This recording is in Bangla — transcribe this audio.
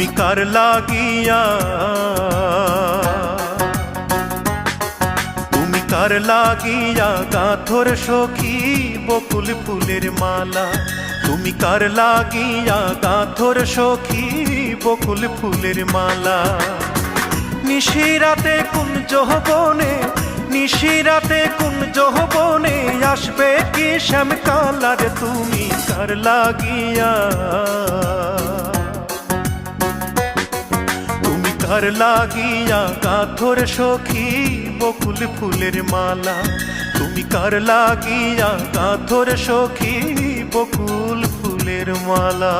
তুমি কার লাগিয়া, তুমি কার লাগিয়া গাঁথর সখী বকুল ফুলের মালা। তুমি কার লাগিয়া গাঁথর সখী বকুল ফুলের মালা। নিশিরাতে কোন যৌবনে, নিশিরাতে কোন যৌবনে আসবে কি শ্যাম কালার। তুমি কার লাগিয়া, তুমি কার লাগিয়া গাঁথর সখী বকুল ফুলের মালা। তুমি কার লাগিয়া গাঁথর সখী বকুল ফুলের মালা।